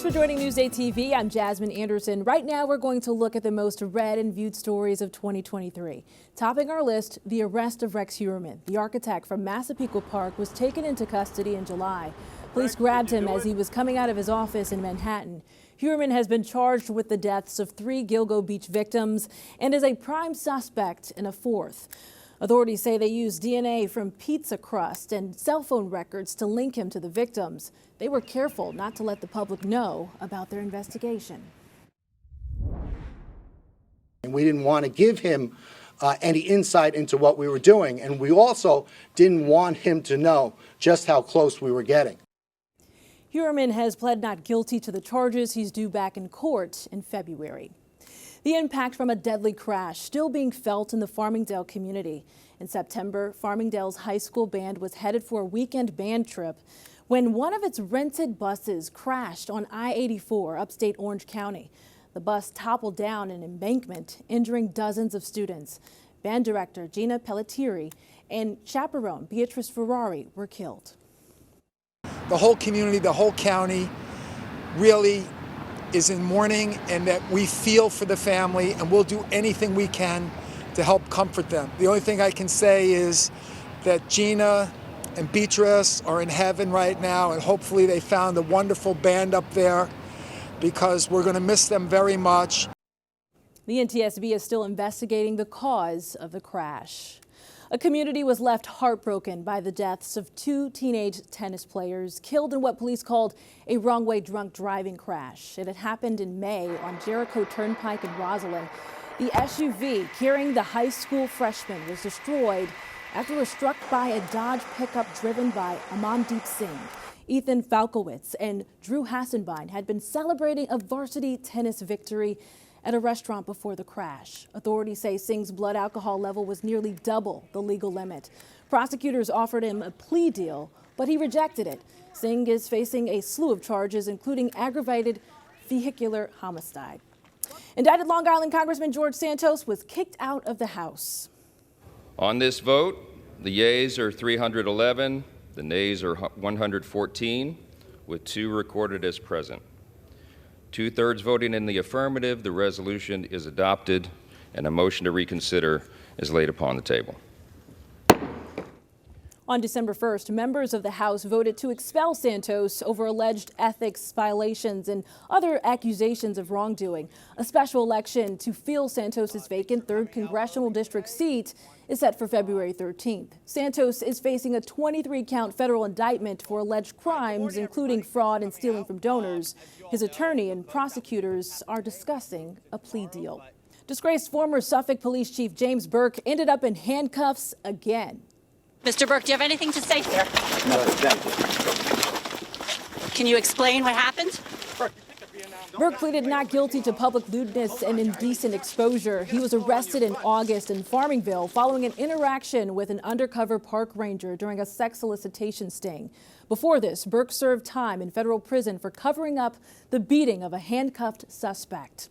for joining Newsday TV. I'm Jasmine Anderson. Right now, we're going to look at the most read and viewed stories of 2023. Topping our list, the arrest of Rex Heuermann. The architect from Massapequa Park was taken into custody in July. Police grabbed him as he was coming out of his office in Manhattan. Heuermann has been charged with the deaths of 3 Gilgo Beach victims and is a prime suspect in a 4th. Authorities say they used DNA from pizza crust and cell phone records to link him to the victims. They were careful not to let the public know about their investigation. And we didn't want to give him any insight into what we were doing. And we also didn't want him to know just how close we were getting. Heuermann has pled not guilty to the charges. He's due back in court in February. The impact from a deadly crash still being felt in the Farmingdale community. In September, Farmingdale's high school band was headed for a weekend band trip when one of its rented buses crashed on I-84, upstate Orange County. The bus toppled down an embankment, injuring dozens of students. Band director Gina Pelletieri and chaperone Beatrice Ferrari were killed. The whole community, the whole county really is in mourning, and that we feel for the family and we'll do anything we can to help comfort them. The only thing I can say is that Gina and Beatrice are in heaven right now, and hopefully they found a wonderful band up there, because we're going to miss them very much. The NTSB is still investigating the cause of the crash. A community was left heartbroken by the deaths of 2 teenage tennis players killed in what police called a wrong-way drunk driving crash. It had happened in May on Jericho Turnpike in Roslyn. The SUV carrying the high school freshman was destroyed after it was struck by a Dodge pickup driven by Amandeep Singh. Ethan Falkowitz and Drew Hassenbein had been celebrating a varsity tennis victory at a restaurant before the crash. Authorities say Singh's blood alcohol level was nearly double the legal limit. Prosecutors offered him a plea deal, but he rejected it. Singh is facing a slew of charges, including aggravated vehicular homicide. Indicted Long Island Congressman George Santos was kicked out of the House. On this vote, the yeas are 311, the nays are 114, with 2 recorded as present. 2/3 voting in the affirmative, the resolution is adopted, and a motion to reconsider is laid upon the table. On December 1st, members of the House voted to expel Santos over alleged ethics violations and other accusations of wrongdoing. A special election to fill Santos's vacant 3rd congressional district seat is set for February 13th. Santos is facing a 23-count federal indictment for alleged crimes, including fraud and stealing from donors. His attorney and prosecutors are discussing a plea deal. Disgraced former Suffolk Police Chief James Burke ended up in handcuffs again. Mr. Burke, do you have anything to say here? No, thank you. Can you explain what happened? Burke pleaded not guilty to public lewdness and indecent exposure. He was arrested in August in Farmingville following an interaction with an undercover park ranger during a sex solicitation sting. Before this, Burke served time in federal prison for covering up the beating of a handcuffed suspect.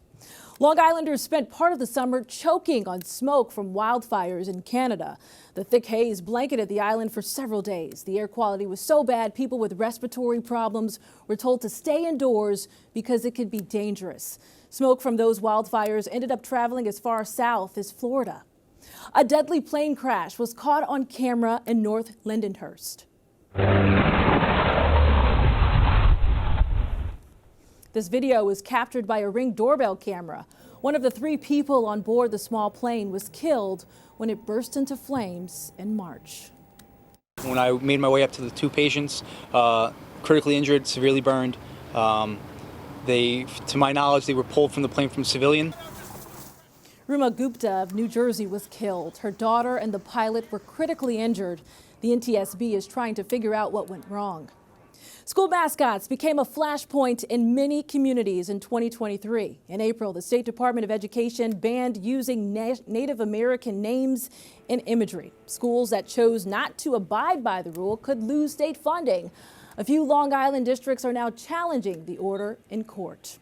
Long Islanders spent part of the summer choking on smoke from wildfires in Canada. The thick haze blanketed the island for several days. The air quality was so bad, people with respiratory problems were told to stay indoors because it could be dangerous. Smoke from those wildfires ended up traveling as far south as Florida. A deadly plane crash was caught on camera in North Lindenhurst. This video was captured by a Ring doorbell camera. One of the 3 people on board the small plane was killed when it burst into flames in March. When I made my way up to the 2 patients, critically injured, severely burned, to my knowledge, they were pulled from the plane from civilian. Ruma Gupta of New Jersey was killed. Her daughter and the pilot were critically injured. The NTSB is trying to figure out what went wrong. School mascots became a flashpoint in many communities in 2023. In April, the State Department of Education banned using Native American names and imagery. Schools that chose not to abide by the rule could lose state funding. A few Long Island districts are now challenging the order in court.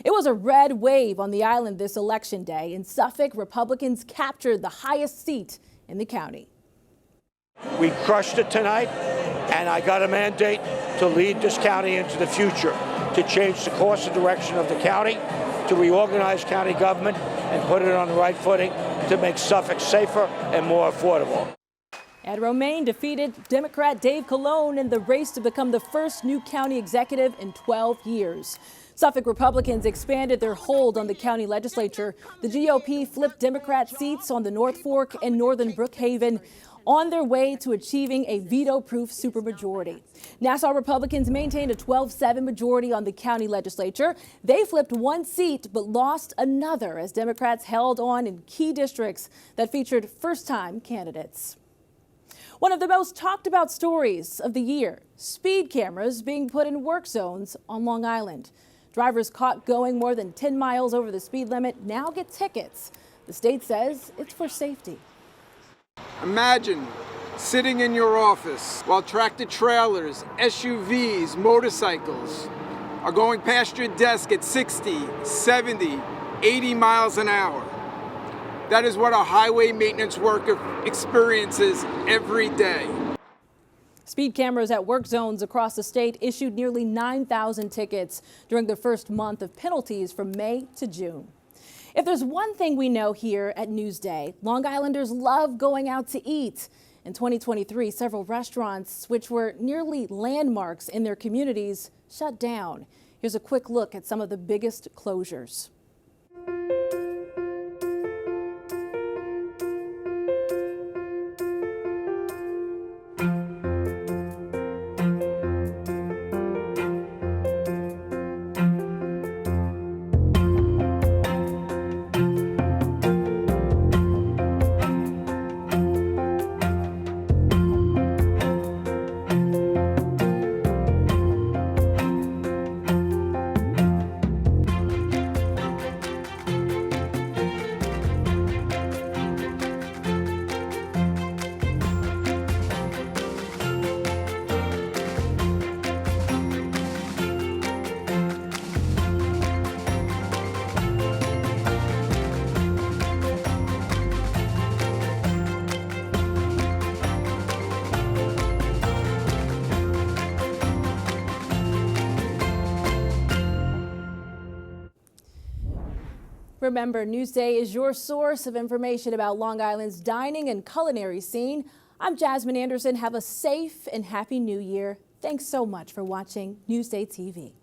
It was a red wave on the island this election day. In Suffolk, Republicans captured the highest seat in the county. We crushed it tonight, and I got a mandate to lead this county into the future, to change the course and direction of the county, to reorganize county government and put it on the right footing to make Suffolk safer and more affordable. Ed Romaine defeated Democrat Dave Colon in the race to become the first new county executive in 12 years. Suffolk Republicans expanded their hold on the county legislature. The GOP flipped Democrat seats on the North Fork and Northern Brookhaven on their way to achieving a veto-proof supermajority. Nassau Republicans maintained a 12-7 majority on the county legislature. They flipped one seat but lost another as Democrats held on in key districts that featured first-time candidates. One of the most talked about stories of the year, speed cameras being put in work zones on Long Island. Drivers caught going more than 10 miles over the speed limit now get tickets. The state says it's for safety. Imagine sitting in your office while tractor trailers, SUVs, motorcycles are going past your desk at 60, 70, 80 miles an hour. That is what a highway maintenance worker experiences every day. Speed cameras at work zones across the state issued nearly 9,000 tickets during the first month of penalties from May to June. If there's one thing we know here at Newsday, Long Islanders love going out to eat. In 2023, several restaurants, which were nearly landmarks in their communities, shut down. Here's a quick look at some of the biggest closures. Remember, Newsday is your source of information about Long Island's dining and culinary scene. I'm Jasmine Anderson. Have a safe and happy new year. Thanks so much for watching Newsday TV.